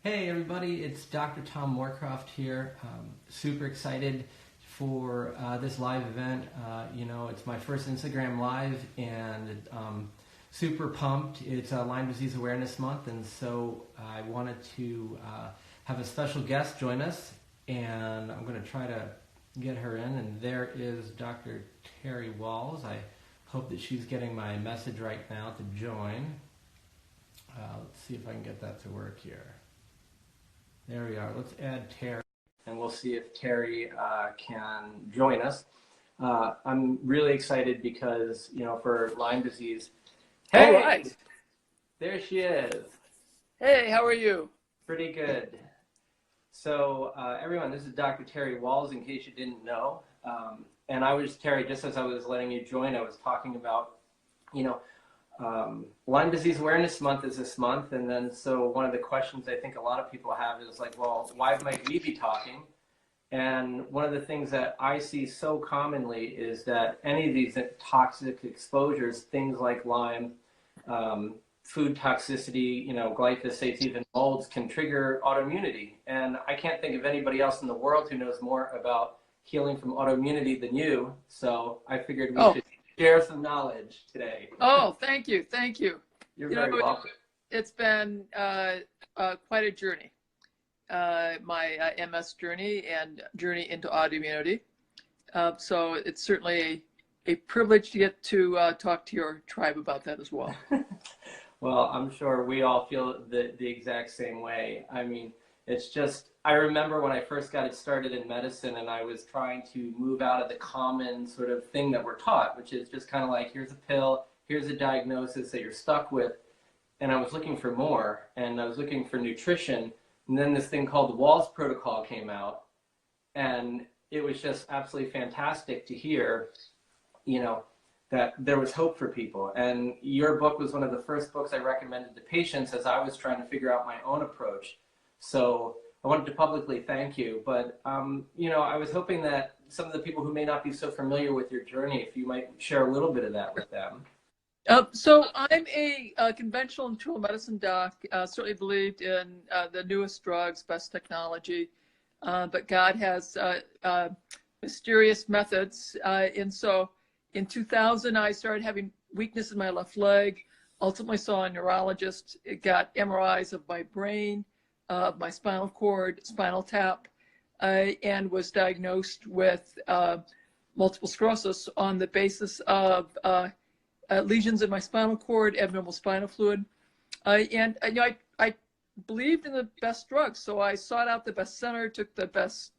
Hey everybody, it's Dr. Tom Moorcroft here. Super excited for this live event. It's my first Instagram Live and super pumped. It's Lyme Disease Awareness Month, and so I wanted to have a special guest join us, and I'm going to try to get her in. And there is Dr. Terry Wahls. I hope that she's getting my message right now to join. Let's see if I can get that to work here. There we are. Let's add Terry, and we'll see if Terry can join us. I'm really excited because, for Lyme disease. Hey, all right. There she is. Hey, how are you? Pretty good. So, everyone, this is Dr. Terry Wahls, in case you didn't know. And I was, Terry, just as I was letting you join, I was talking about, Lyme Disease Awareness Month is this month, and then so one of the questions I think a lot of people have is like, well, why might we be talking? And one of the things that I see so commonly is that any of these toxic exposures, things like Lyme, food toxicity, glyphosates, even molds, can trigger autoimmunity. And I can't think of anybody else in the world who knows more about healing from autoimmunity than you, so I figured we should share some knowledge today. Oh, thank you. Thank you. You're very welcome. It's been quite a journey, my MS journey and journey into autoimmunity. So it's certainly a privilege to get to talk to your tribe about that as well. Well, I'm sure we all feel the exact same way. I mean, it's just, I remember when I first got it started in medicine and I was trying to move out of the common sort of thing that we're taught, which is just kind of like, here's a pill, here's a diagnosis that you're stuck with. And I was looking for more, and I was looking for nutrition. And then this thing called the Wahls Protocol came out, and it was just absolutely fantastic to hear, that there was hope for people. And your book was one of the first books I recommended to patients as I was trying to figure out my own approach. So I wanted to publicly thank you, but I was hoping that some of the people who may not be so familiar with your journey, if you might share a little bit of that with them. So I'm a conventional internal medicine doc, certainly believed in the newest drugs, best technology, but God has mysterious methods. And so in 2000, I started having weakness in my left leg, ultimately saw a neurologist, got MRIs of my brain, my spinal cord, spinal tap, and was diagnosed with multiple sclerosis on the basis of lesions in my spinal cord, abnormal spinal fluid. And I believed in the best drugs, so I sought out the best center, took the best,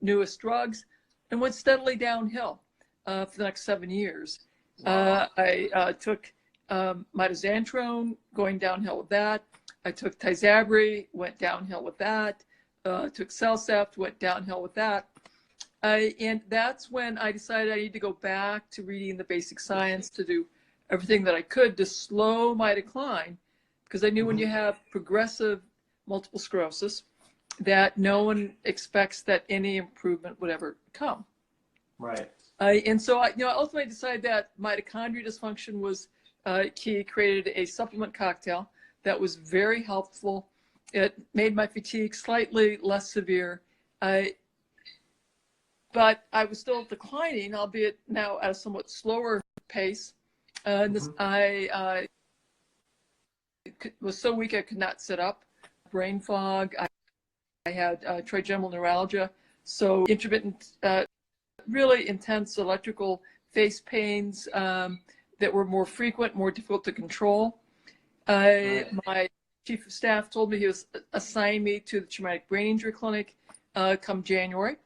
newest drugs, and went steadily downhill for the next 7 years. Wow. I took mitoxantrone, going downhill with that. I took Tysabri, went downhill with that. Took Cellcept, went downhill with that. And that's when I decided I need to go back to reading the basic science to do everything that I could to slow my decline, because I knew when you have progressive multiple sclerosis that no one expects that any improvement would ever come. Right. And so I ultimately decided that mitochondrial dysfunction was key, created a supplement cocktail that was very helpful. It made my fatigue slightly less severe, but I was still declining, albeit now at a somewhat slower pace. I was so weak I could not sit up. Brain fog. I had trigeminal neuralgia, so intermittent, really intense electrical face pains that were more frequent, more difficult to control. My chief of staff told me he was assigned me to the traumatic brain injury clinic come January,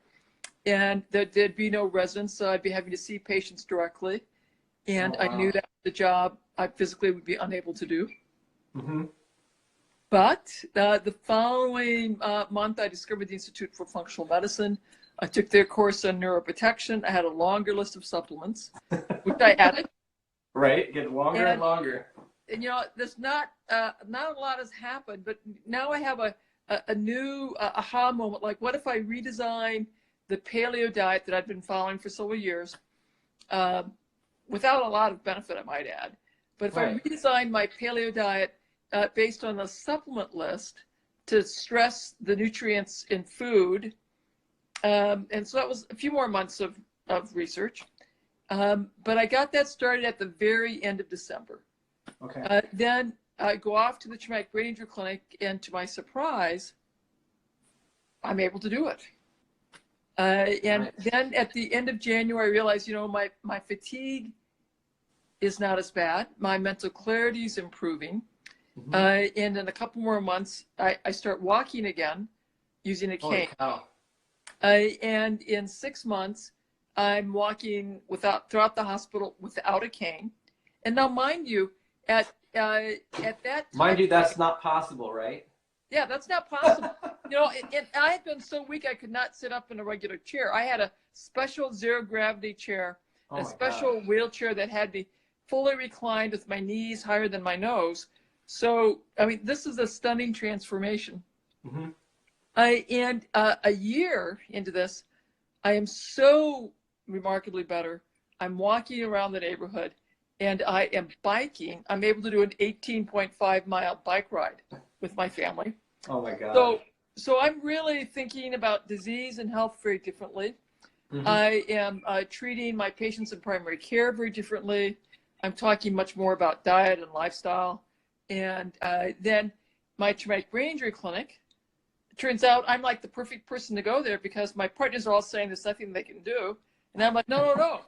and that there'd be no residents, so I'd be having to see patients directly. And I knew that the job I physically would be unable to do. But the following month, I discovered the Institute for Functional Medicine. I took their course on neuroprotection. I had a longer list of supplements, which I added. Right, get longer and longer. And there's not a lot has happened, but now I have a new aha moment. Like, what if I redesign the paleo diet that I've been following for several years, without a lot of benefit, I might add. But if I redesign my paleo diet based on the supplement list to stress the nutrients in food. And so that was a few more months of research. But I got that started at the very end of December. Okay. Then I go off to the traumatic brain injury clinic, and to my surprise, I'm able to do it. And Right. then at the end of January, I realized, my fatigue is not as bad. My mental clarity is improving. Mm-hmm. And in a couple more months, I start walking again using a cane. Holy cow. And in 6 months, I'm walking throughout the hospital without a cane. And now, mind you, at that time, Mind you, that's not possible, right? Yeah, that's not possible. And I had been so weak I could not sit up in a regular chair. I had a special zero gravity chair, Oh a my special gosh. wheelchair that had me fully reclined with my knees higher than my nose. So, I mean, this is a stunning transformation. Mm-hmm. And a year into this, I am so remarkably better. I'm walking around the neighborhood, and I am biking. I'm able to do an 18.5-mile bike ride with my family. Oh my God. So I'm really thinking about disease and health very differently. Mm-hmm. I am treating my patients in primary care very differently. I'm talking much more about diet and lifestyle. And then my traumatic brain injury clinic, it turns out I'm like the perfect person to go there because my partners are all saying there's nothing they can do. And I'm like, no.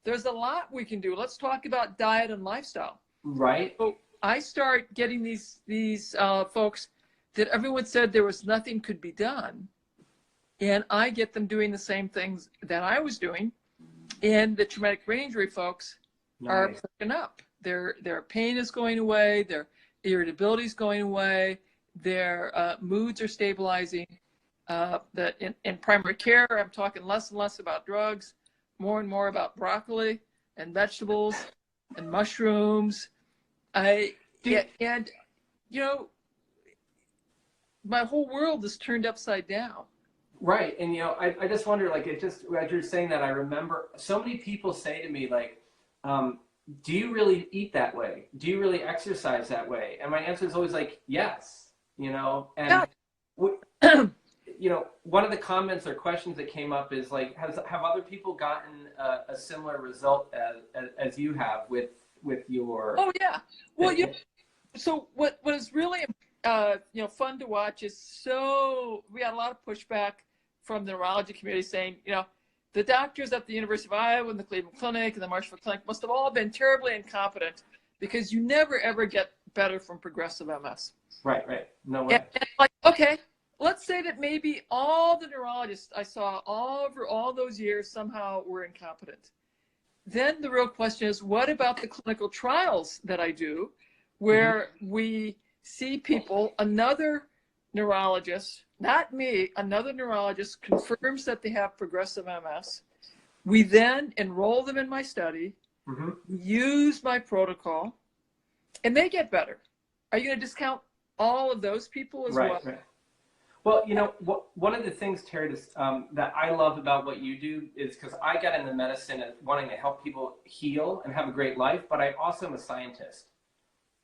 There's a lot we can do. Let's talk about diet and lifestyle. Right. So I start getting these folks that everyone said there was nothing could be done. And I get them doing the same things that I was doing. And the traumatic brain injury folks are perking up. Their pain is going away. Their irritability is going away. Their moods are stabilizing. In primary care, I'm talking less and less about drugs, more and more about broccoli and vegetables and mushrooms. My whole world is turned upside down. Right. And, I just wonder, like, as you're saying that, I remember so many people say to me, like, do you really eat that way? Do you really exercise that way? And my answer is always like, yes, and, one of the comments or questions that came up is like, have other people gotten a similar result as you have with your? Oh yeah. Well, so what is really fun to watch is we had a lot of pushback from the neurology community saying, the doctors at the University of Iowa and the Cleveland Clinic and the Marshfield Clinic must have all been terribly incompetent because you never ever get better from progressive MS. Right. No way. And like, okay, let's say that maybe all the neurologists I saw over all those years somehow were incompetent. Then the real question is, what about the clinical trials that I do where we see people, another neurologist, not me, another neurologist confirms that they have progressive MS. We then enroll them in my study, use my protocol, and they get better. Are you going to discount all of those people as well? Right. Well, one of the things, Terry, that I love about what you do is because I got into medicine and wanting to help people heal and have a great life, but I also am a scientist.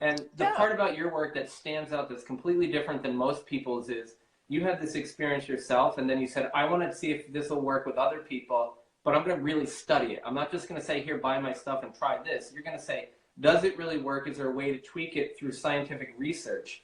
And the part about your work that stands out that's completely different than most people's is you had this experience yourself, and then you said, I want to see if this will work with other people, but I'm going to really study it. I'm not just going to say, here, buy my stuff and try this. You're going to say, does it really work? Is there a way to tweak it through scientific research?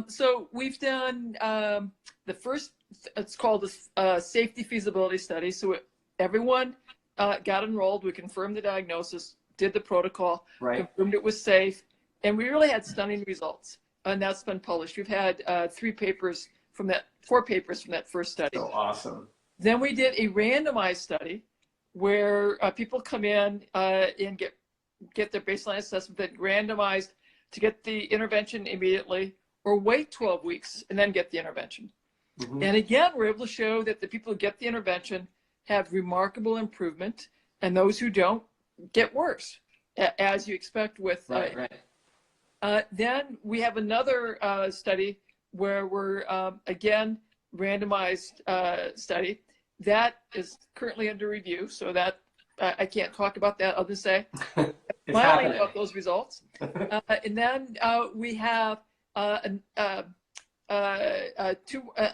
So we've done the first, it's called a safety feasibility study. So everyone got enrolled. We confirmed the diagnosis, did the protocol, confirmed it was safe, and we really had stunning results. And that's been published. We've had 4 papers from that first study. So awesome. Then we did a randomized study where people come in and get their baseline assessment, then randomized to get the intervention immediately or wait 12 weeks and then get the intervention. And again, we're able to show that the people who get the intervention have remarkable improvement, and those who don't get worse, as you expect with. Then we have another study where we're, again, randomized study. That is currently under review, so that I can't talk about that other than say smiling about those results. And then we have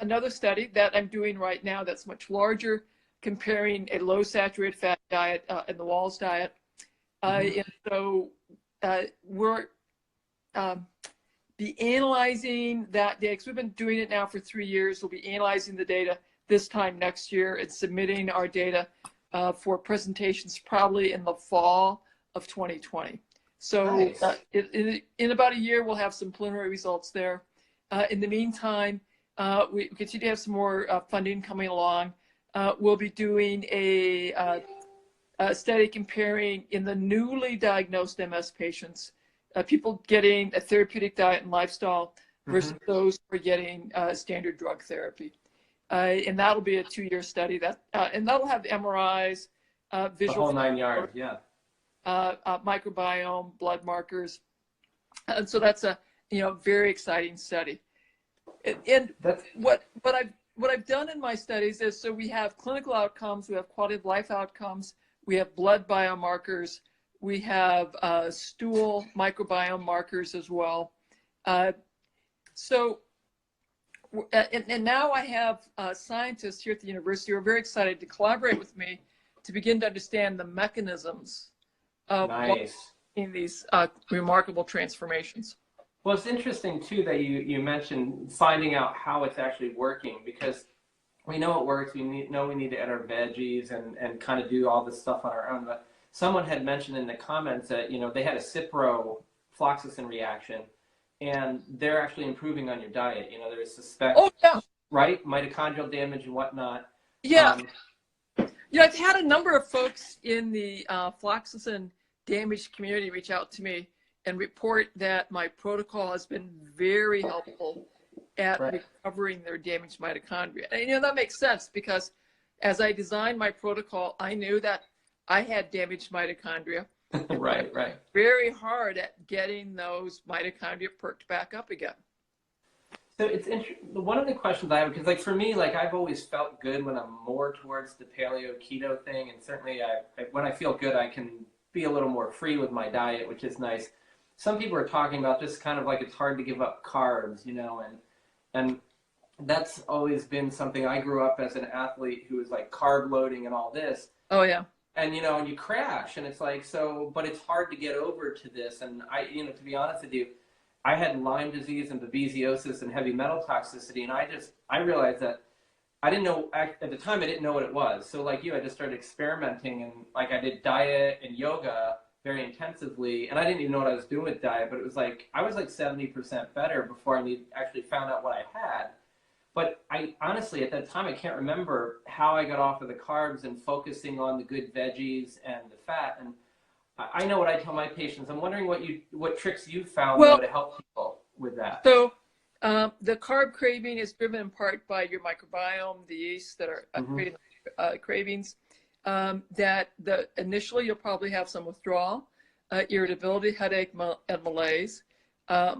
another study that I'm doing right now that's much larger, comparing a low saturated fat diet and the Wahls diet. And so we're be analyzing that data, because we've been doing it now for 3 years. We'll be analyzing the data this time next year and submitting our data for presentations probably in the fall of 2020. So nice. In about a year, we'll have some preliminary results there. In the meantime, we continue to have some more funding coming along. We'll be doing a study comparing in the newly diagnosed MS patients, people getting a therapeutic diet and lifestyle versus those who are getting standard drug therapy. And that'll be a 2-year study. And that'll have MRIs, visual, the whole 9 yards, yeah. Microbiome, blood markers. And so that's a very exciting study. And what I've done in my studies is, so we have clinical outcomes, we have quality of life outcomes, we have blood biomarkers, we have stool microbiome markers as well. So now I have scientists here at the university who are very excited to collaborate with me to begin to understand the mechanisms of in these remarkable transformations. Well, it's interesting too that you mentioned finding out how it's actually working, because we know it works. We need to add our veggies and kind of do all this stuff on our own. But someone had mentioned in the comments that they had a ciprofloxacin reaction, and they're actually improving on your diet. There's suspect, right, mitochondrial damage and whatnot. Yeah. I've had a number of folks in the floxacin damaged community reach out to me and report that my protocol has been very helpful at recovering their damaged mitochondria. And that makes sense, because as I designed my protocol, I knew that I had damaged mitochondria. Right. Very hard at getting those mitochondria perked back up again. So it's interesting. One of the questions I have, because for me, I've always felt good when I'm more towards the paleo keto thing, and certainly when I feel good, I can be a little more free with my diet, which is nice. Some people are talking about just kind of it's hard to give up carbs, and that's always been something. I grew up as an athlete who was carb loading and all this. Oh yeah. And and you crash, and it's but it's hard to get over to this. And to be honest with you, I had Lyme disease and babesiosis and heavy metal toxicity, and I realized that I didn't know at the time. I didn't know what it was. So I just started experimenting, and I did diet and yoga very intensively, and I didn't even know what I was doing with diet, but it was I was 70% better before I actually found out what I had. But I honestly, at that time, I can't remember how I got off of the carbs and focusing on the good veggies and the fat. And I know what I tell my patients. I'm wondering what tricks you've found to help people with that. So the carb craving is driven in part by your microbiome, the yeast that are creating cravings. That initially you'll probably have some withdrawal, irritability, headache, and malaise.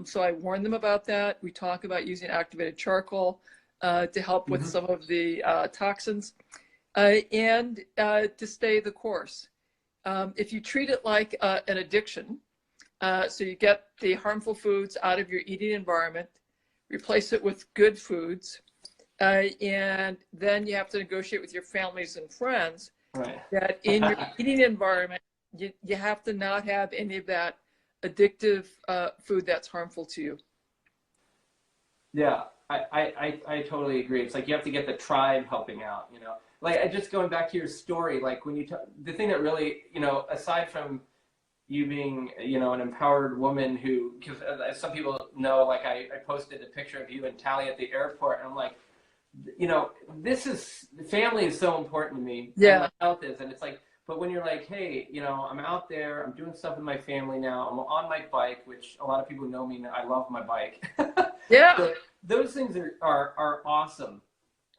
So I warn them about that. We talk about using activated charcoal to help with some of the toxins, and to stay the course. If you treat it like an addiction, so you get the harmful foods out of your eating environment, replace it with good foods, and then you have to negotiate with your families and friends that in your eating environment, you have to not have any of that addictive food that's harmful to you. Yeah, I totally agree. It's you have to get the tribe helping out, just going back to your story, when you the thing that really, aside from you being, an empowered woman who, because as some people know, I posted a picture of you and Tally at the airport, and I'm family is so important to me. Yeah. And my health is, and it's but when you're hey, I'm out there, I'm doing stuff with my family now, I'm on my bike, which a lot of people know me, I love my bike. Yeah. So those things are awesome,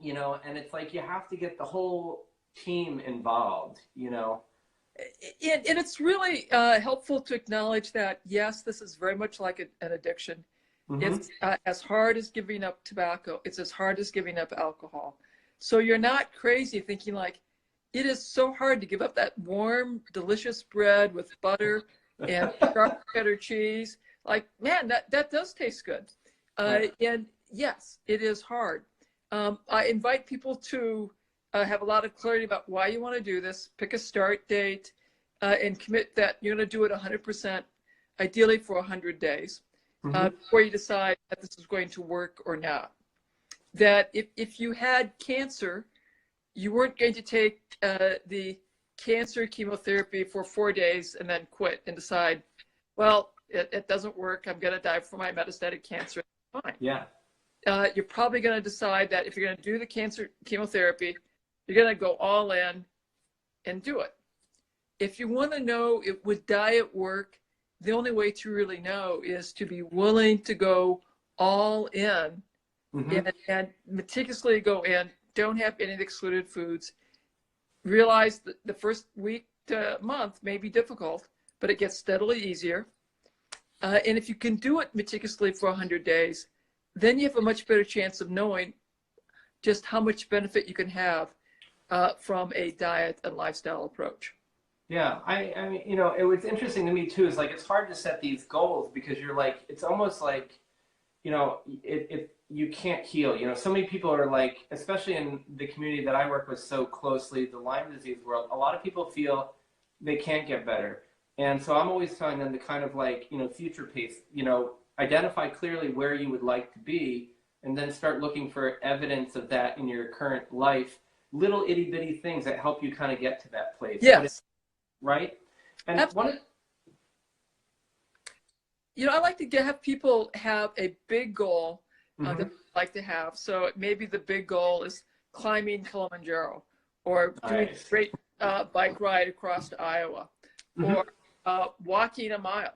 and it's you have to get the whole team involved, And it's really helpful to acknowledge that, yes, this is very much like an addiction. It's as hard as giving up tobacco. It's as hard as giving up alcohol. So you're not crazy thinking it is so hard to give up that warm, delicious bread with butter and sharp cheddar cheese. Man, that does taste good. And yes, it is hard. I invite people to have a lot of clarity about why you want to do this. Pick a start date and commit that you're going to do it 100%, ideally for 100 days, before you decide that this is going to work or not. That if you had cancer, you weren't going to take the cancer chemotherapy for 4 days and then quit and decide, well, it doesn't work. I'm going to die from my metastatic cancer. Fine. Yeah. You're probably going to decide that if you're going to do the cancer chemotherapy, you're going to go all in and do it. If you want to know would diet work, the only way to really know is to be willing to go all in and meticulously go in. Don't have any excluded foods. Realize that the first week to month may be difficult, but it gets steadily easier. And if you can do it meticulously for 100 days, then you have a much better chance of knowing just how much benefit you can have from a diet and lifestyle approach. Yeah, I mean, you know, it was interesting to me too, is like, it's hard to set these goals because you're like, it's almost like, you know, you can't heal. You know, so many people are like, especially in the community that I work with so closely, the Lyme disease world, a lot of people feel they can't get better. And so I'm always telling them to kind of like, you know, future pace, you know, identify clearly where you would like to be and then start looking for evidence of that in your current life, little itty bitty things that help you kind of get to that place. Yes. Right? And absolutely. You know, I like to have people have a big goal that they like to have. So maybe the big goal is climbing Kilimanjaro or doing a great bike ride across to Iowa or walking a mile.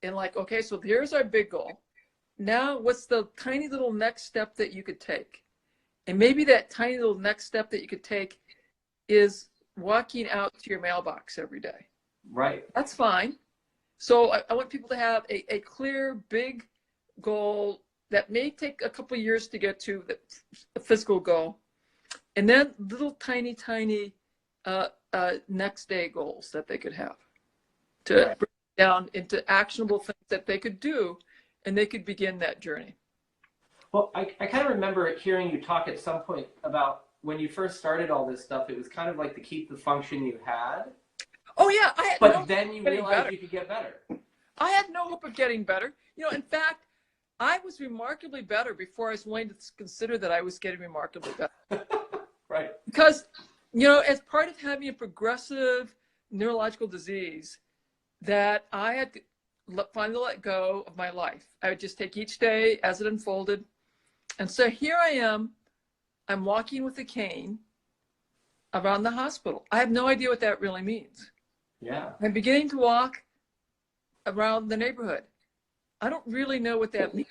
And like, okay, so here's our big goal. Now, what's the tiny little next step that you could take? And maybe that tiny little next step that you could take is walking out to your mailbox every day. Right. That's fine. So I want people to have a clear, big goal that may take a couple of years to get to, the physical goal. And then little tiny next day goals that they could have to break down into actionable things that they could do, and they could begin that journey. Well, I kind of remember hearing you talk at some point about when you first started all this stuff, it was kind of like to keep the function you had. Oh yeah, I had but then you realized you could get better. I had no hope of getting better. You know, in fact, I was remarkably better before I was willing to consider that I was getting remarkably better. Right. Because, you know, as part of having a progressive neurological disease, that I had to finally let go of my life. I would just take each day as it unfolded. And so here I am, I'm walking with a cane around the hospital. I have no idea what that really means. Yeah. I'm beginning to walk around the neighborhood. I don't really know what that means.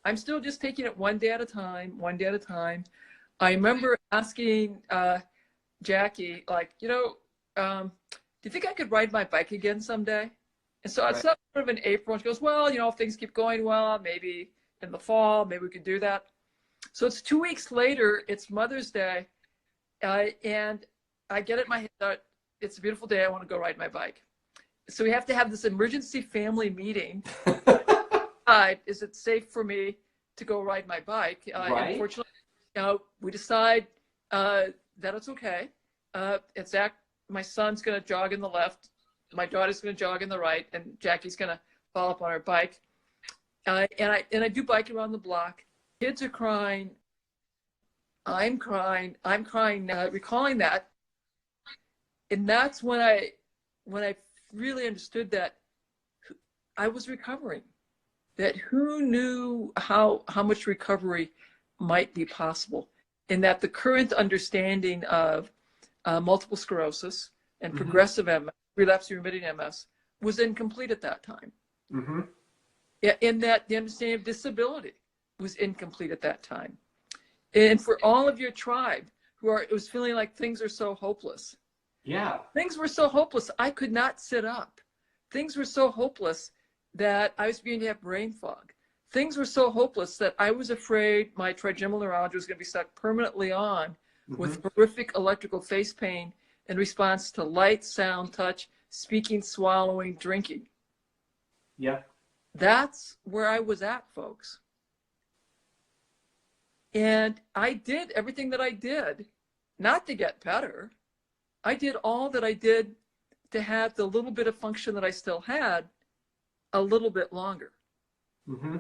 I'm still just taking it one day at a time, one day at a time. I remember asking Jackie, like, you know, do you think I could ride my bike again someday? And so it's sort of in April, and she goes, well, you know, if things keep going well, maybe in the fall, maybe we could do that. So it's 2 weeks later, it's Mother's Day, and I get it in my head, it's a beautiful day, I want to go ride my bike. So we have to have this emergency family meeting. Is it safe for me to go ride my bike? Unfortunately, you know, we decide that it's okay. In fact, my son's going to jog in the left, my daughter's going to jog in the right, and Jackie's going to follow up on our bike. And I do bike around the block. Kids are crying. I'm crying, recalling that. And that's when I really understood that I was recovering, that who knew how much recovery might be possible, and that the current understanding of multiple sclerosis and progressive MS, relapsing remitting MS, was incomplete at that time. And that the understanding of disability was incomplete at that time. And for all of your tribe it was feeling like things are so hopeless. Yeah. Things were so hopeless, I could not sit up. Things were so hopeless that I was beginning to have brain fog. Things were so hopeless that I was afraid my trigeminal neuralgia was going to be stuck permanently on with horrific electrical face pain in response to light, sound, touch, speaking, swallowing, drinking. Yeah. That's where I was at, folks. And I did everything that I did, not to get better. I did all that I did to have the little bit of function that I still had a little bit longer. Mm-hmm.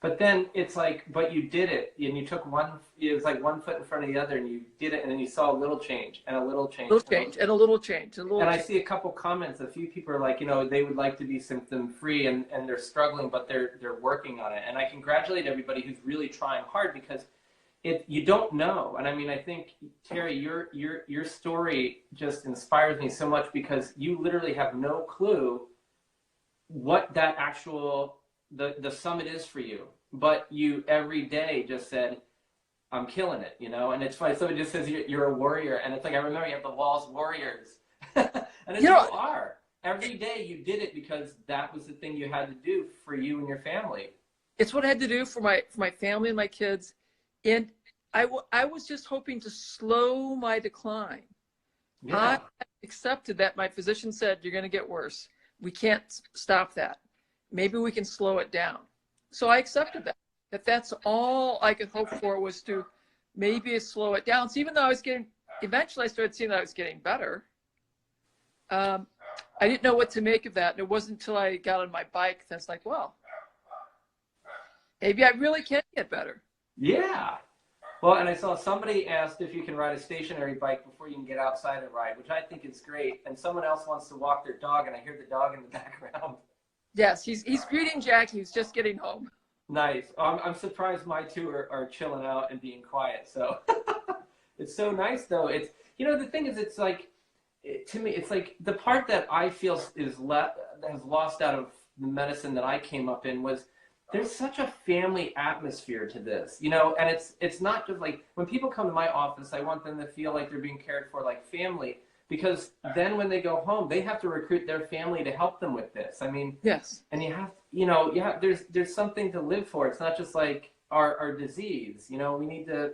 But then it's like, but you did it, and you took one, it was like one foot in front of the other, and you did it, and then you saw a little change, and a little change. A little change, and a little change, and a little And I change. see a couple comments, a few people are like, you know, they would like to be symptom-free, and they're struggling, but they're working on it. And I congratulate everybody who's really trying hard, because you don't know. And I mean, I think, Terry, your story just inspires me so much, because you literally have no clue what that actual the summit is for you, but you every day just said, I'm killing it, you know. And it's funny, somebody just says you're a warrior, and it's like, I remember you have the Wahls Warriors. And it's, you are. Every day you did it because that was the thing you had to do for you and your family. It's what I had to do for my family and my kids. And I was just hoping to slow my decline. Yeah. I accepted that. My physician said, you're going to get worse. We can't stop that. Maybe we can slow it down. So I accepted that that's all I could hope for, was to maybe slow it down. So even though eventually I started seeing that I was getting better. I didn't know what to make of that. And it wasn't until I got on my bike that it's like, well, maybe I really can get better. Yeah. Well, and I saw somebody asked if you can ride a stationary bike before you can get outside and ride, which I think is great. And someone else wants to walk their dog, and I hear the dog in the background. Yes, he's greeting Jackie, who's just getting home. Nice. I'm surprised my two are chilling out and being quiet. So it's so nice, though. It's, you know, the thing is, it's like, to me, it's like the part that I feel has lost out of the medicine that I came up in was, there's such a family atmosphere to this, you know. And it's not just like, when people come to my office, I want them to feel like they're being cared for like family, because then when they go home, they have to recruit their family to help them with this. I mean, yes. And you have, you know, there's something to live for. It's not just like our disease, you know. We need to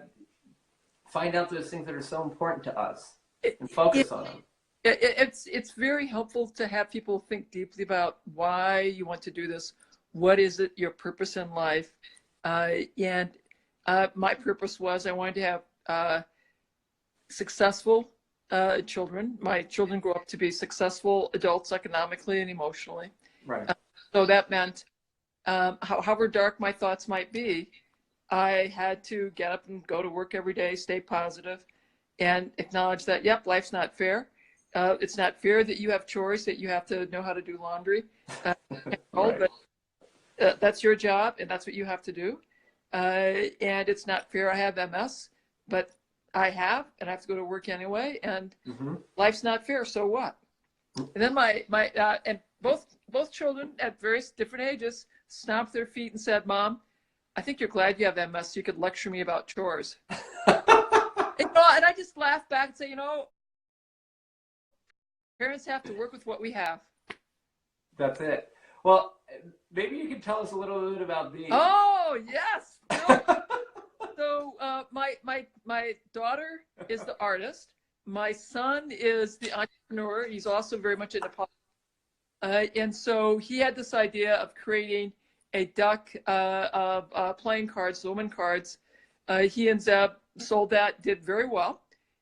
find out those things that are so important to us and focus on them. It's very helpful to have people think deeply about why you want to do this. What is it, your purpose in life? And my purpose was, I wanted to have successful children. My children grew up to be successful adults economically and emotionally. Right. So that meant, however dark my thoughts might be, I had to get up and go to work every day, stay positive, and acknowledge that, yep, life's not fair. It's not fair that you have chores, that you have to know how to do laundry. Right. But that's your job, and that's what you have to do. And it's not fair. I have MS, but I have to go to work anyway. And life's not fair. So what? And then and both children at various different ages stomped their feet and said, "Mom, I think you're glad you have MS, so you could lecture me about chores." And I just laughed back and say, you know, parents have to work with what we have. That's it. Well, maybe you can tell us a little bit about these. Oh, yes. So my daughter is the artist. My son is the entrepreneur. He's also very much into politics. And so he had this idea of creating a deck of playing cards, woman cards. He and Zeb sold that, did very well.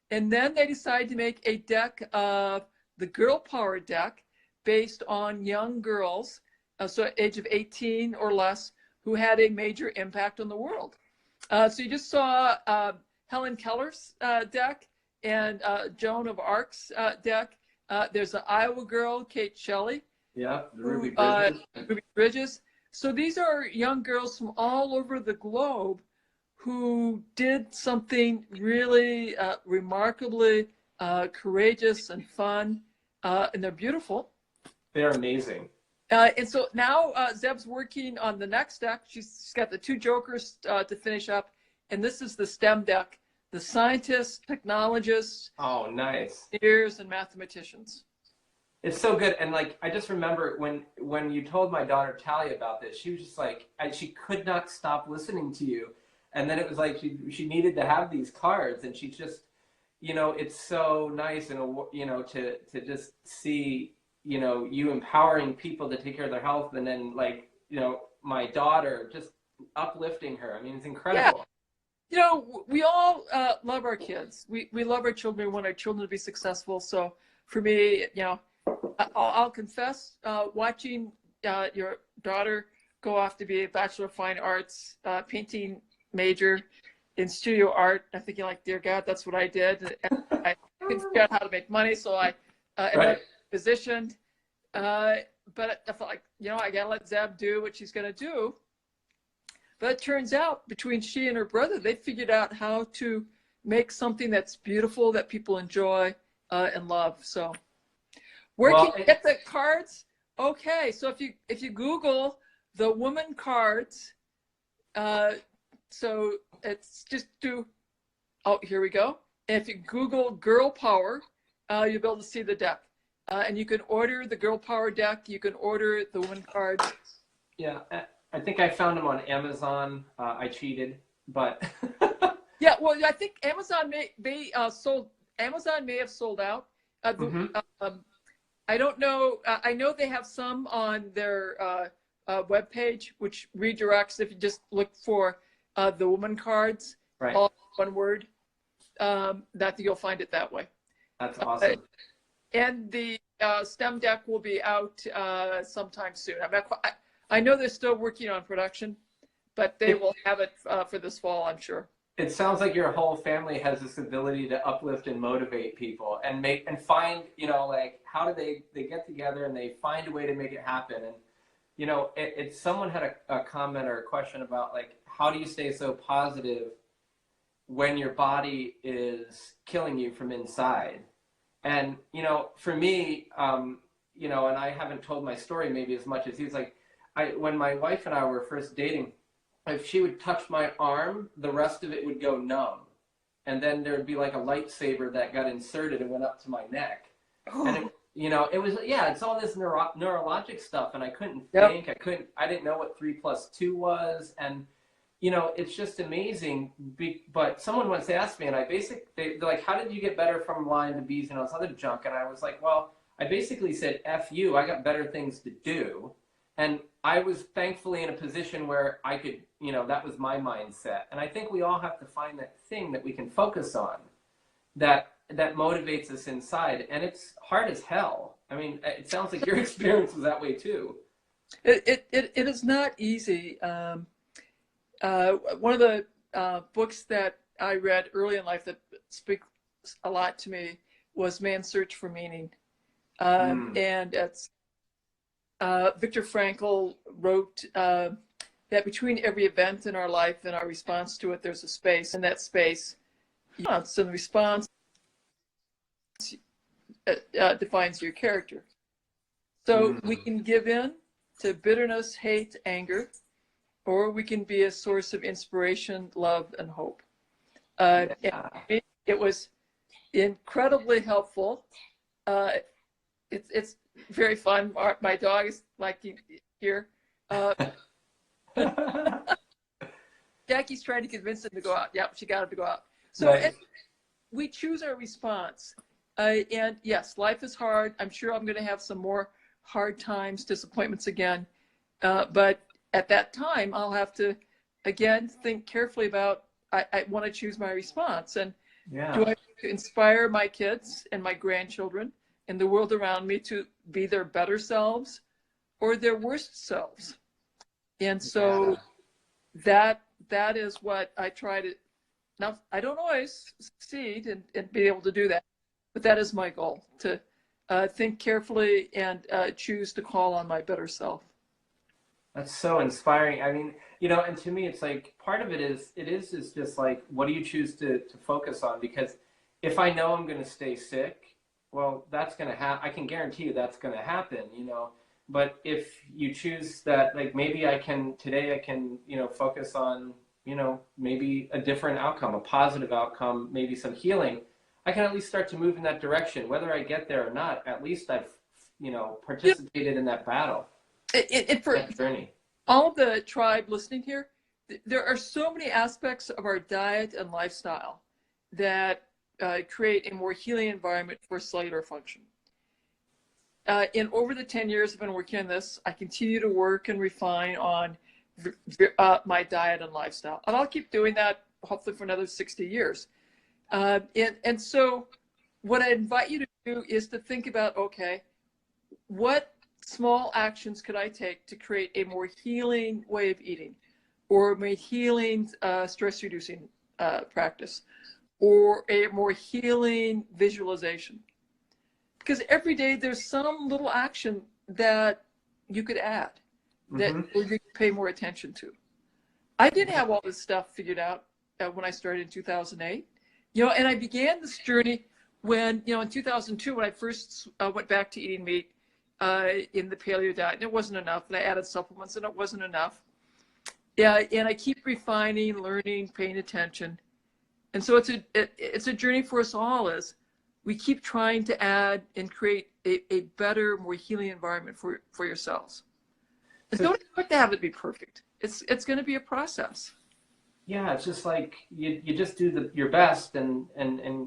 And then they decided to make a deck of the girl power deck based on young girls, so age of 18 or less, who had a major impact on the world. So you just saw Helen Keller's deck and Joan of Arc's deck. There's an Iowa girl, Kate Shelley. Yeah, Ruby Bridges. So these are young girls from all over the globe who did something really remarkably courageous and fun, and they're beautiful. They're amazing. And so now Zeb's working on the next deck. She's got the two jokers to finish up, and this is the STEM deck: the scientists, technologists, oh, nice, engineers, and mathematicians. It's so good. And like, I just remember when you told my daughter Talia about this, she was just like, she could not stop listening to you. And then it was like she needed to have these cards, and she just, you know, it's so nice, and you know, to just see, you know, you empowering people to take care of their health, and then, like, you know, my daughter just uplifting her. I mean, it's Yeah. incredible. You know, we all love our kids. We love our children. We want our children to be successful. So for me, you know, I'll confess, watching your daughter go off to be a Bachelor of Fine Arts painting major in studio art, I'm thinking like, dear God, that's what I did. And I couldn't figure out how to make money, so I ended up positioned. But I felt like, you know, I gotta let Zeb do what she's gonna do. But it turns out between she and her brother, they figured out how to make something that's beautiful, that people enjoy and love. So where can you get the cards? Okay, so if you Google the woman cards, so it's just oh, here we go. And if you Google girl power, you'll be able to see the deck. And you can order the girl power deck. You can order the woman cards. Yeah, I think I found them on Amazon. I cheated, but yeah, well, I think Amazon may have sold out. I don't know. I know they have some on their webpage, which redirects if you just look for the woman cards, right. all one word. That you'll find it that way. That's awesome. And the STEM deck will be out sometime soon. I know they're still working on production, but they will have it for this fall, I'm sure. It sounds like your whole family has this ability to uplift and motivate people and find, you know, like how do they get together and they find a way to make it happen. And, you know, someone had a comment or a question about like, how do you stay so positive when your body is killing you from inside? And, you know, for me, you know, and I haven't told my story maybe as much as he's like, when my wife and I were first dating, if she would touch my arm, the rest of it would go numb. And then there'd be like a lightsaber that got inserted and went up to my neck. Oh. And, you know, it was, yeah, it's all this neurologic stuff. And I couldn't think, I didn't know what 3 + 2 was. And, you know, it's just amazing. But someone once asked me, and they're like, how did you get better from lying to bees and all this other junk? And I was like, well, I basically said, F you, I got better things to do. And I was thankfully in a position where I could, you know, that was my mindset. And I think we all have to find that thing that we can focus on that motivates us inside. And it's hard as hell. I mean, it sounds like your experience was that way too. It is not easy. One of the books that I read early in life that speaks a lot to me was Man's Search for Meaning. And it's Viktor Frankl wrote that between every event in our life and our response to it, there's a space. And that space, so the response defines your character. So we can give in to bitterness, hate, anger, or we can be a source of inspiration, love, and hope. And it was incredibly helpful. It's very fun. My dog is like here. Jackie's trying to convince him to go out. Yep, she got him to go out. So we choose our response. And yes, life is hard. I'm sure I'm going to have some more hard times, disappointments again. But at that time, I'll have to, again, think carefully about, I want to choose my response. And do I want to inspire my kids and my grandchildren and the world around me to be their better selves or their worst selves? And so that is what I try to, now I don't always succeed and be able to do that, but that is my goal, to think carefully and choose to call on my better self. That's so inspiring. I mean, you know, and to me, it's like part of it is just like, what do you choose to focus on? Because if I know I'm going to stay sick, well, that's going to happen. I can guarantee you that's going to happen, you know. But if you choose that, like maybe today I can, you know, focus on, you know, maybe a different outcome, a positive outcome, maybe some healing, I can at least start to move in that direction. Whether I get there or not, at least I've, you know, participated in that battle. For all of the tribe listening here, there are so many aspects of our diet and lifestyle that create a more healing environment for cellular function. In over the 10 years I've been working on this, I continue to work and refine on my diet and lifestyle. And I'll keep doing that hopefully for another 60 years. And so what I invite you to do is to think about, okay, what small actions could I take to create a more healing way of eating, or a more healing stress-reducing practice, or a more healing visualization? Because every day there's some little action that you could add, that or you could pay more attention to. I didn't have all this stuff figured out when I started in 2008, and I began this journey when, in 2002, when I first went back to eating meat in the paleo diet, and it wasn't enough, and I added supplements, and it wasn't enough. Yeah, and I keep refining, learning, paying attention, and so it's a journey for us all as we keep trying to add and create a better, more healing environment for yourselves. And don't expect to have it be perfect. It's going to be a process. Yeah, it's just like you just do your best, and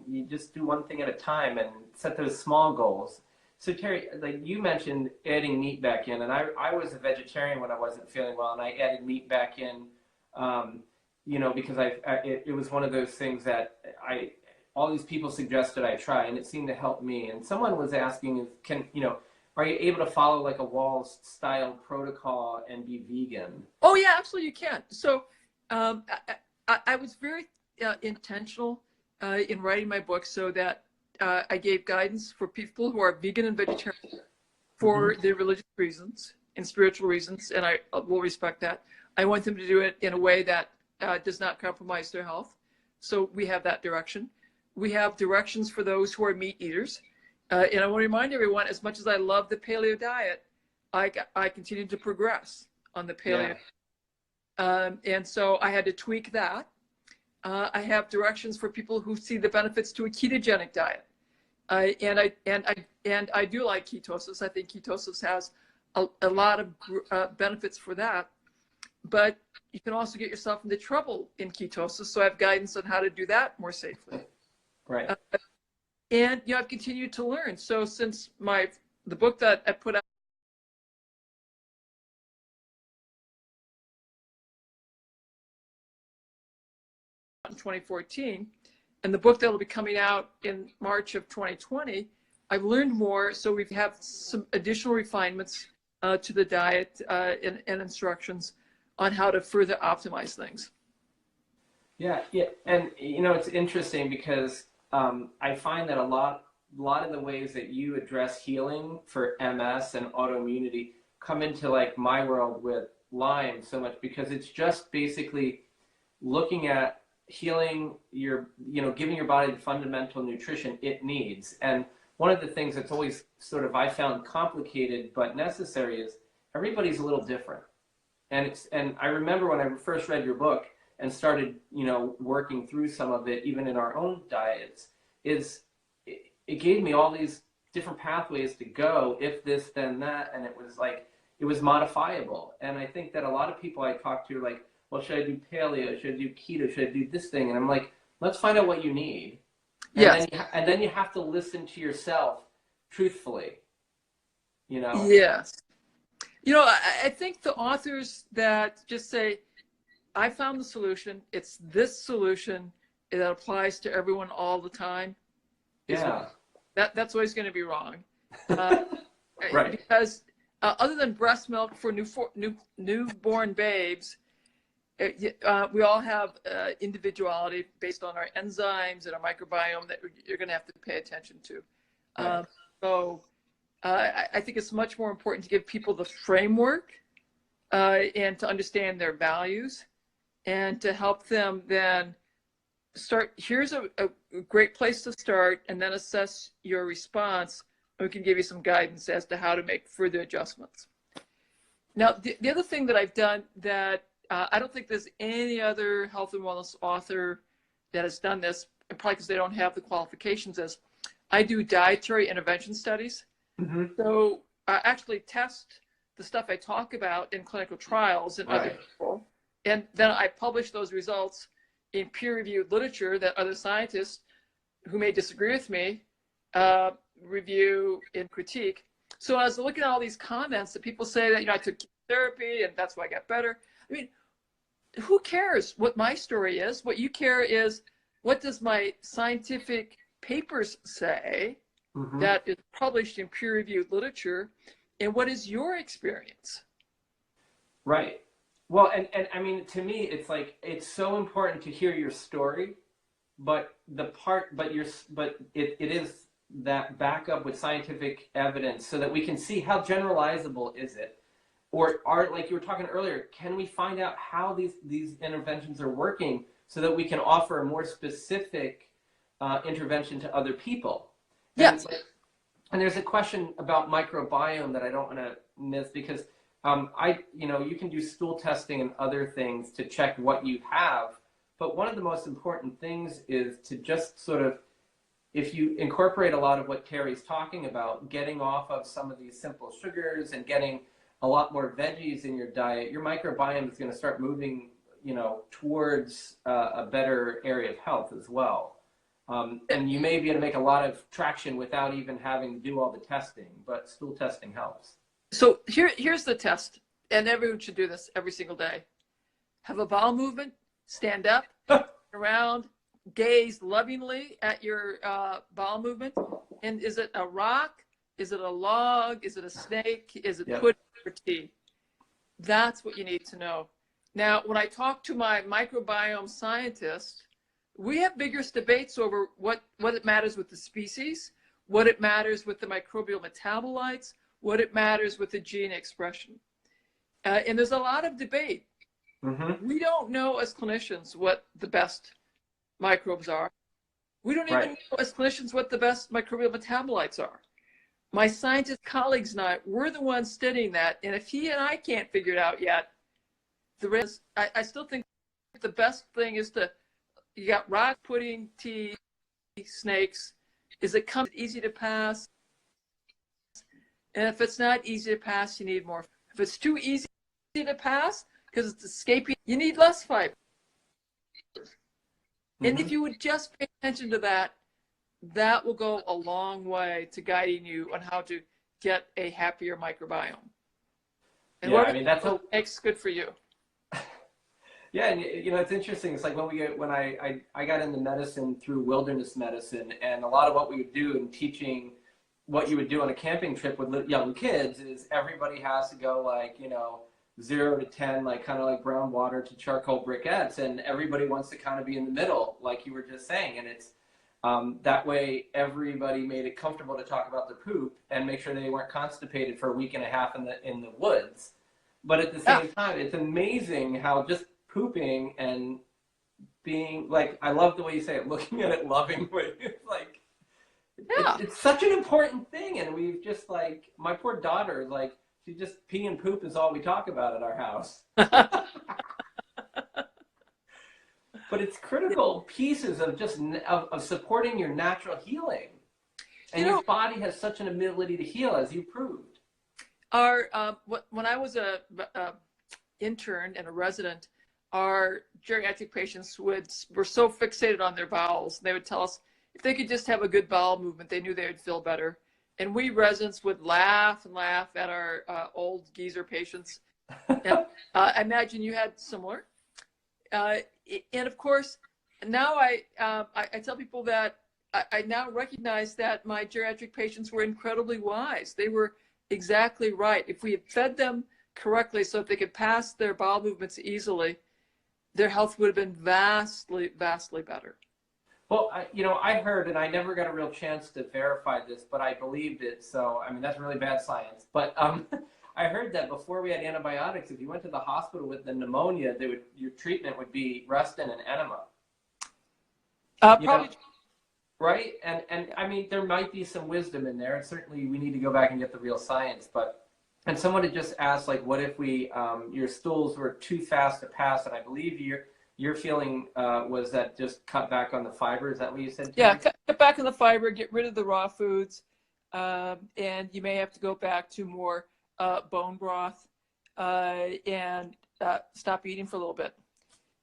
you just do one thing at a time and set those small goals. So Terry, like you mentioned adding meat back in, and I was a vegetarian when I wasn't feeling well, and I added meat back in, because it was one of those things that all these people suggested I try, and it seemed to help me. And someone was asking, are you able to follow like a Wahls style protocol and be vegan? Oh yeah, absolutely you can. So I was very intentional in writing my book so that I gave guidance for people who are vegan and vegetarian for their religious reasons and spiritual reasons, and I will respect that. I want them to do it in a way that does not compromise their health. So we have that direction. We have directions for those who are meat eaters. And I want to remind everyone, as much as I love the paleo diet, I continue to progress on the paleo. Yeah. And so I had to tweak that. I have directions for people who see the benefits to a ketogenic diet. And I do like ketosis. I think ketosis has a lot of benefits for that. But you can also get yourself into trouble in ketosis. So I have guidance on how to do that more safely. Right. And I've continued to learn. So since the book that I put out in 2014, and the book that will be coming out in March of 2020, I've learned more. So we have some additional refinements to the diet and instructions on how to further optimize things. Yeah. And it's interesting because I find that a lot of the ways that you address healing for MS and autoimmunity come into like my world with Lyme so much, because it's just basically looking at healing giving your body the fundamental nutrition it needs. And one of the things that's always sort of I found complicated but necessary is everybody's a little different. And I remember when I first read your book and started, working through some of it, even in our own diets, it gave me all these different pathways to go, if this, then that, and it was modifiable. And I think that a lot of people I talk to are like, well, should I do paleo? Should I do keto? Should I do this thing? And I'm like, let's find out what you need. And then you have to listen to yourself truthfully, Yes. I think the authors that just say, I found the solution, it's this solution that applies to everyone all the time. Yeah. That's always going to be wrong. Right. Because other than breast milk for newborn babes, we all have individuality based on our enzymes and our microbiome that you're going to have to pay attention to. Right. So I think it's much more important to give people the framework and to understand their values and to help them then start. Here's a great place to start, and then assess your response. And we can give you some guidance as to how to make further adjustments. Now, the other thing that I've done that I don't think there's any other health and wellness author that has done this, and probably because they don't have the qualifications, is I do dietary intervention studies. Mm-hmm. So I actually test the stuff I talk about in clinical trials in other people, and then I publish those results in peer-reviewed literature that other scientists who may disagree with me review and critique. So I was looking at all these comments that people say that I took therapy and that's why I got better. I mean, who cares what my story is? What you care is, what does my scientific papers say that is published in peer-reviewed literature, and what is your experience? Right. Well, and I mean, to me, it's like, it's so important to hear your story, but it is that backup with scientific evidence so that we can see how generalizable is it, or are, like you were talking earlier, can we find out how these interventions are working so that we can offer a more specific intervention to other people? Yes. And there's a question about microbiome that I don't want to miss, because you can do stool testing and other things to check what you have. But one of the most important things is to just sort of, if you incorporate a lot of what Terry's talking about, getting off of some of these simple sugars and getting a lot more veggies in your diet, your microbiome is going to start moving, towards a better area of health as well. And you may be able to make a lot of traction without even having to do all the testing, but stool testing helps. So here's the test, and everyone should do this every single day. Have a bowel movement, stand up, around, gaze lovingly at your bowel movement. And is it a rock? Is it a log? Is it a snake? Is it pudding or tea? That's what you need to know. Now, when I talk to my microbiome scientist, we have vigorous debates over what it matters with the species, what it matters with the microbial metabolites, what it matters with the gene expression. And there's a lot of debate. We don't know as clinicians what the best microbes are. We don't even know as clinicians what the best microbial metabolites are. My scientist colleagues and I, we're the ones studying that. And if he and I can't figure it out yet, I still think the best thing is you got rock, pudding, tea, snakes. Is it easy to pass? And if it's not easy to pass, you need more. If it's too easy to pass because it's escaping, you need less fiber. And if you would just pay attention to that, that will go a long way to guiding you on how to get a happier microbiome. And that's what makes good for you. Yeah, and it's interesting. It's like when I got into medicine through wilderness medicine, and a lot of what we would do in teaching what you would do on a camping trip with young kids is everybody has to go 0 to 10, kind of like brown water to charcoal briquettes, and everybody wants to kind of be in the middle, like you were just saying. And it's that way everybody made it comfortable to talk about the poop and make sure they weren't constipated for a week and a half in the woods. But at the same time, it's amazing how just pooping and being I love the way you say it, looking at it lovingly. It's it's such an important thing, and we've just my poor daughter, she just pee and poop is all we talk about at our house. But it's critical pieces of just of supporting your natural healing, and your body has such an ability to heal, as you proved. When I was a intern and a resident, our geriatric patients were so fixated on their bowels. They would tell us if they could just have a good bowel movement, they knew they would feel better. And we residents would laugh and laugh at our old geezer patients. And, I imagine you had similar. And of course, now I tell people that I now recognize that my geriatric patients were incredibly wise. They were exactly right. If we had fed them correctly so that they could pass their bowel movements easily, their health would have been vastly, vastly better. Well, I heard, and I never got a real chance to verify this, but I believed it. So, that's really bad science. But I heard that before we had antibiotics, if you went to the hospital with the pneumonia, your treatment would be Reston and enema. Probably. Right? And there might be some wisdom in there. And certainly we need to go back and get the real science. And someone had just asked, what if your stools were too fast to pass? And I believe your feeling was that just cut back on the fiber. Is that what you said? Yeah, cut back on the fiber, get rid of the raw foods, and you may have to go back to more bone broth and stop eating for a little bit.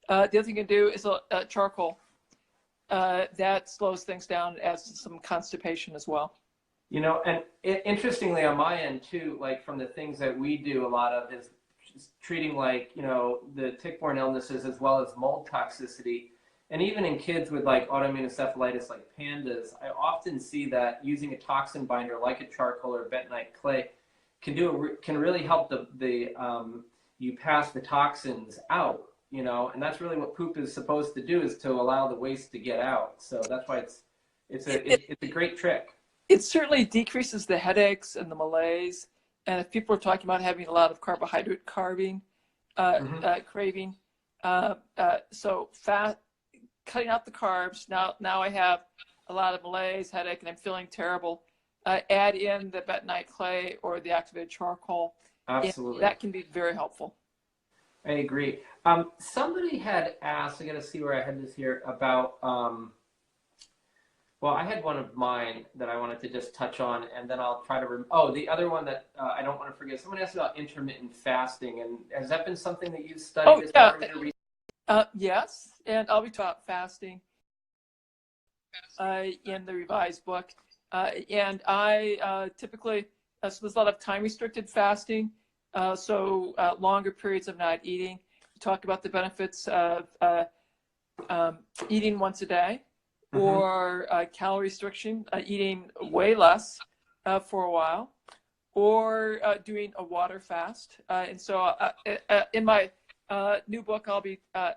The other thing you can do is charcoal. That slows things down, adds some constipation as well. And interestingly on my end too, from the things that we do, a lot of is treating like, the tick-borne illnesses as well as mold toxicity. And even in kids with like autoimmune encephalitis like pandas, I often see that using a toxin binder like a charcoal or bentonite clay can really help you pass the toxins out, and that's really what poop is supposed to do, is to allow the waste to get out. So that's why it's a great trick. It certainly decreases the headaches and the malaise. And if people are talking about having a lot of carbohydrate craving, so cutting out the carbs. Now I have a lot of malaise, headache, and I'm feeling terrible. Add in the bentonite clay or the activated charcoal. Absolutely. That can be very helpful. I agree. Somebody had asked, I got to see where I had this here, about, well, I had one of mine that I wanted to just touch on, and then I'll try to, the other one that I don't want to forget. Someone asked about intermittent fasting, and has that been something that you've studied as part of your research? Yes, and I'll be talking about fasting in the revised book. And I typically, so there's a lot of time-restricted fasting, so longer periods of not eating. We talk about the benefits of eating once a day, or calorie restriction, eating way less for a while, or doing a water fast. And so in my new book,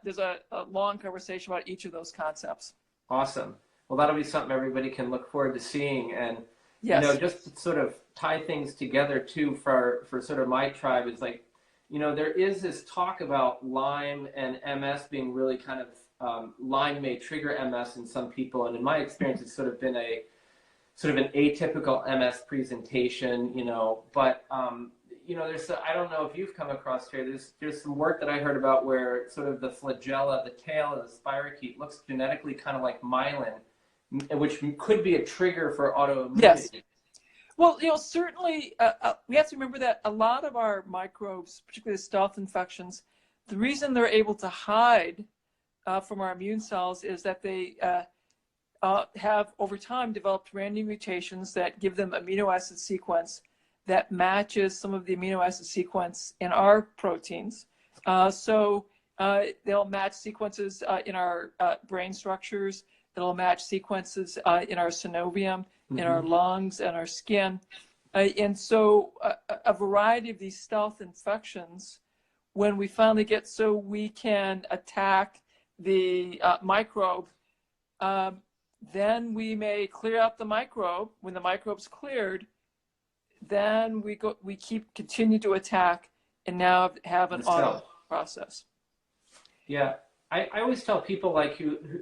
there's a long conversation about each of those concepts. Awesome. Well, that'll be something everybody can look forward to seeing. And, yes. Just to sort of tie things together too for sort of my tribe, it's like, there is this talk about Lyme and MS being really kind of, Lyme may trigger MS in some people. And in my experience, it's sort of been an atypical MS presentation, but, I don't know if you've come across here, there's some work that I heard about where sort of the flagella, the tail of the spirochete, looks genetically kind of like myelin, which could be a trigger for autoimmunity. Yes. Well, certainly we have to remember that a lot of our microbes, particularly stealth infections, the reason they're able to hide from our immune cells is that they have over time developed random mutations that give them amino acid sequence that matches some of the amino acid sequence in our proteins. So they'll match sequences in our brain structures. It'll match sequences in our synovium, in our lungs, and our skin. And so a variety of these stealth infections, when we finally get so we can attack the microbe, then we may clear out the microbe. When the microbe's cleared, then we continue to attack and now have an auto process. Yeah. I always tell people like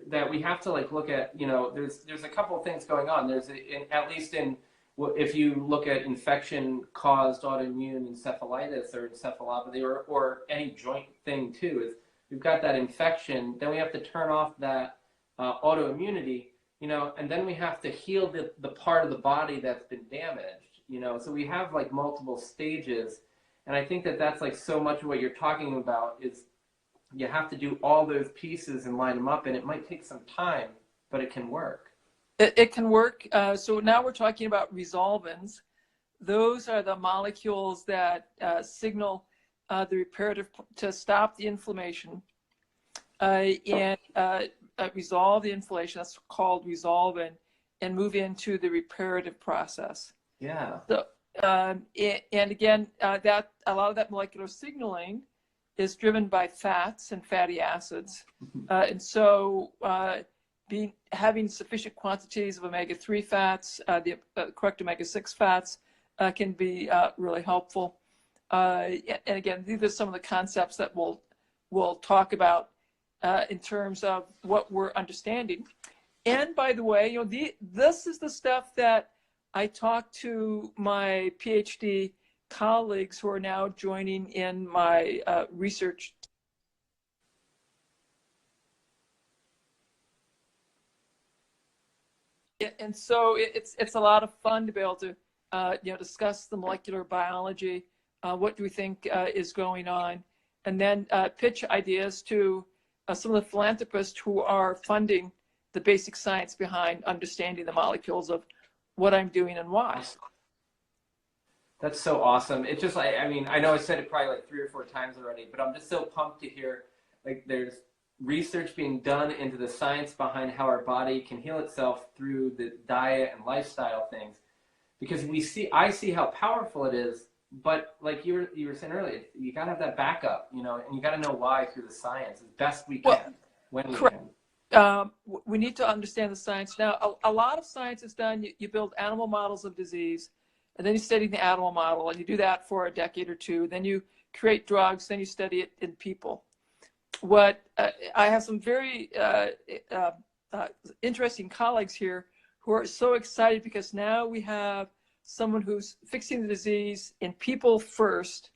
that we have to like look at, there's a couple of things going on. There's if you look at infection caused autoimmune encephalitis or encephalopathy or any joint thing too, is we've got that infection, then we have to turn off that autoimmunity, and then we have to heal the part of the body that's been damaged, so we have like multiple stages. And I think that's like so much of what you're talking about is you have to do all those pieces and line them up, and it might take some time, but it can work. It can work. So now we're talking about resolvins. Those are the molecules that signal the reparative to stop the inflammation and resolve the inflammation. That's called resolvin, and move into the reparative process. Yeah. So, and again, that a lot of that molecular signaling is driven by fats and fatty acids. And so having sufficient quantities of omega-3 fats, the correct omega-6 fats can be really helpful. And again, these are some of the concepts that we'll talk about in terms of what we're understanding. And by the way, this is the stuff that I talk to my PhD colleagues who are now joining in my research. And so it's a lot of fun to be able to discuss the molecular biology, what do we think is going on, and then pitch ideas to some of the philanthropists who are funding the basic science behind understanding the molecules of what I'm doing and why. That's so awesome. It's just like, I mean, I know I said it probably like 3 or 4 times already, but I'm just so pumped to hear like there's research being done into the science behind how our body can heal itself through the diet and lifestyle things. Because I see how powerful it is, but like you were saying earlier, you gotta have that backup, you know, and you gotta know why through the science as best we Well, can, when we correct. can. We need to understand the science. Now, a lot of science is done. You build animal models of disease, and then you study the animal model, and you do that for a decade or two. Then you create drugs, then you study it in people. I have some very interesting colleagues here who are so excited because now we have someone who's fixing the disease in people first.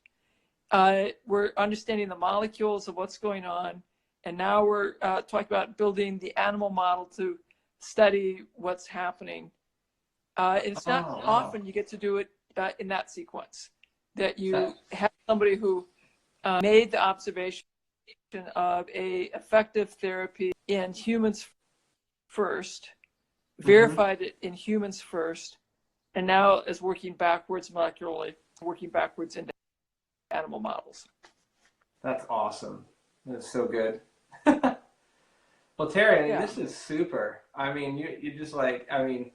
We're understanding the molecules of what's going on. And now we're talking about building the animal model to study what's happening. It's Oh, not wow. often you get to do it in that sequence, that you have somebody who made the observation of a effective therapy in humans first, Mm-hmm. verified it in humans first, and now is working backwards molecularly, working backwards into animal models. That's awesome. That's so good. Well, Terry, I mean, Yeah. this is super. I mean, you just like, I mean,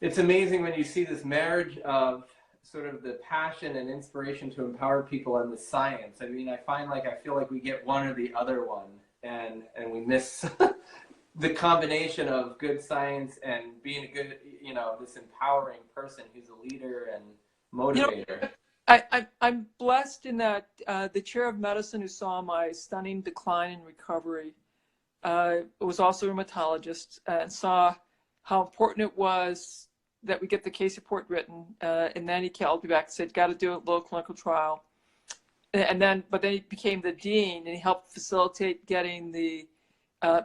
it's amazing when you see this marriage of sort of the passion and inspiration to empower people and the science. I mean, I feel like we get one or the other one, and we miss the combination of good science and being a good, you know, this empowering person who's a leader and You know, motivator. I'm blessed in that the chair of medicine who saw my stunning decline in recovery was also a rheumatologist and saw how important it was that we get the case report written. And then he called me back and said, got to do a little clinical trial. But then he became the dean and he helped facilitate getting the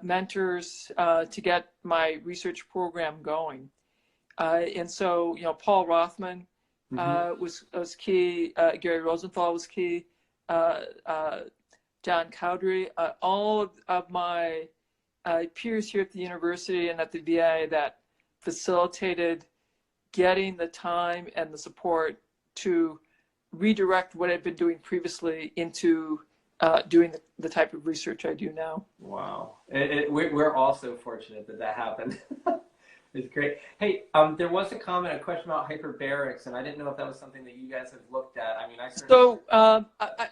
mentors to get my research program going. And so, you know, Paul Rothman Mm-hmm. was key. Gary Rosenthal was key. John Cowdery, all of my peers here at the university and at the VA that facilitated getting the time and the support to redirect what I'd been doing previously into doing the type of research I do now. Wow. We're also fortunate that that happened. It's great. Hey, there was a question about hyperbarics, and I didn't know if that was something that you guys have looked at. I mean, I certainly. So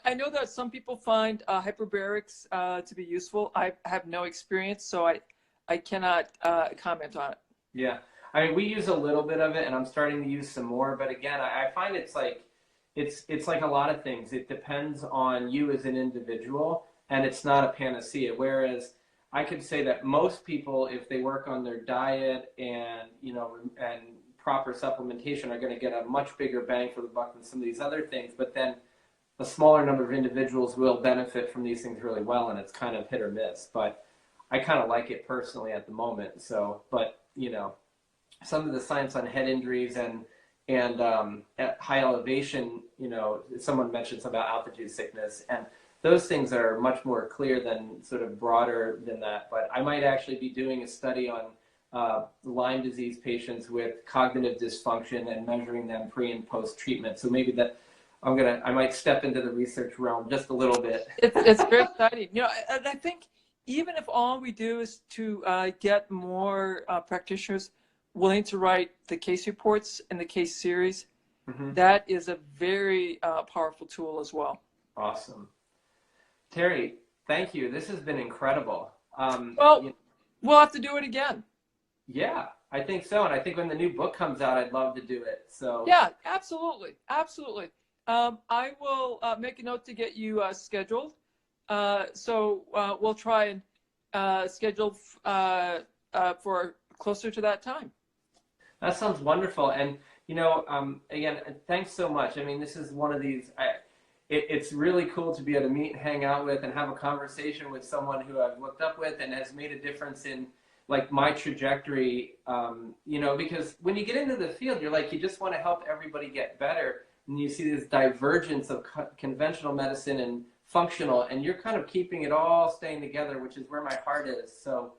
I know that some people find hyperbarics to be useful. I have no experience, so I cannot comment on it. Yeah. I mean, we use a little bit of it, and I'm starting to use some more. But again, I find it's like a lot of things. It depends on you as an individual, and it's not a panacea. Whereas I could say that most people, if they work on their diet and and proper supplementation, are going to get a much bigger bang for the buck than some of these other things. But then a smaller number of individuals will benefit from these things really well, and it's kind of hit or miss. But I kind of like it personally at the moment. So, but some of the science on head injuries and at high elevation, someone mentioned something about altitude sickness, and those things are much more clear than sort of broader than that. But I might actually be doing a study on Lyme disease patients with cognitive dysfunction and measuring them pre and post treatment. So maybe that I might step into the research realm just a little bit. It's very exciting. I think even if all we do is to get more practitioners willing to write the case reports and the case series, Mm-hmm. that is a very powerful tool as well. Awesome. Terry, thank you. This has been incredible. Well, we'll have to do it again. Yeah, I think so. And I think when the new book comes out, I'd love to do it. So Yeah, absolutely. Absolutely. I will make a note to get you scheduled. So we'll try and schedule for closer to that time. that sounds wonderful. And, again, thanks so much. I mean, this is one of these, it's really cool to be able to meet and hang out with and have a conversation with someone who I've looked up with and has made a difference in like my trajectory, because when you get into the field, you're like, you just want to help everybody get better. And you see this divergence of conventional medicine and functional, and you're kind of keeping it all staying together, which is where my heart is. So,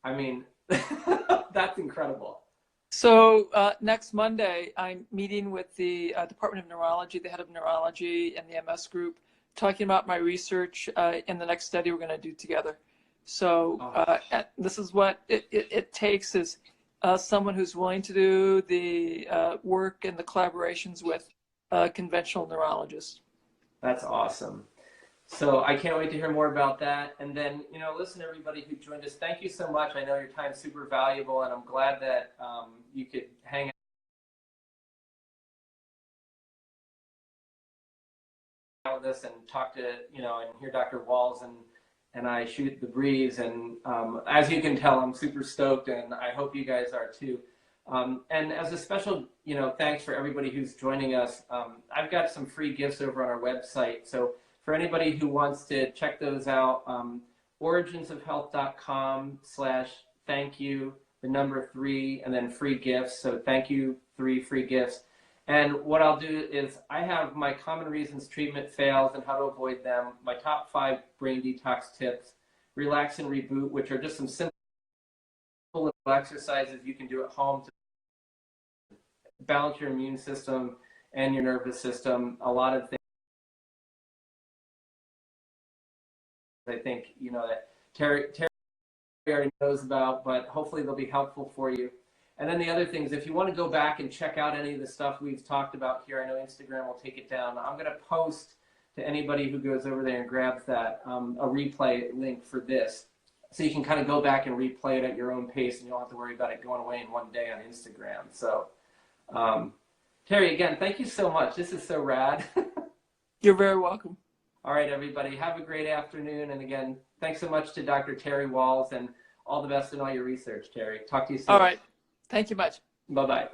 I mean, that's incredible. So next Monday, I'm meeting with the Department of Neurology, the head of neurology and the MS group, talking about my research in the next study we're going to do together. So this is what it takes is someone who's willing to do the work and the collaborations with conventional neurologists. That's awesome. So I can't wait to hear more about that. And then, listen, everybody who joined us, thank you so much. I know your time's super valuable, and I'm glad that you could hang out with us and talk to, and hear Dr. Wahls and I shoot the breeze. And as you can tell, I'm super stoked, and I hope you guys are too. And as a special, thanks for everybody who's joining us. I've got some free gifts over on our website. So for anybody who wants to check those out, originsofhealth.com/thank-you, the number 3, and then free gifts. So thank you, 3 free gifts. And what I'll do is I have my common reasons treatment fails and how to avoid them, my top 5 brain detox tips, relax and reboot, which are just some simple exercises you can do at home to balance your immune system and your nervous system. A lot of things I think, that Terry already knows about, but hopefully they'll be helpful for you. And then the other things, if you want to go back and check out any of the stuff we've talked about here, I know Instagram will take it down. I'm going to post to anybody who goes over there and grabs that a replay link for this. So you can kind of go back and replay it at your own pace, and you don't have to worry about it going away in one day on Instagram. So, Terry, again, thank you so much. This is so rad. You're very welcome. All right, everybody, have a great afternoon. And again, thanks so much to Dr. Terry Wahls, and all the best in all your research, Terry. Talk to you soon. All right. Thank you much. Bye-bye.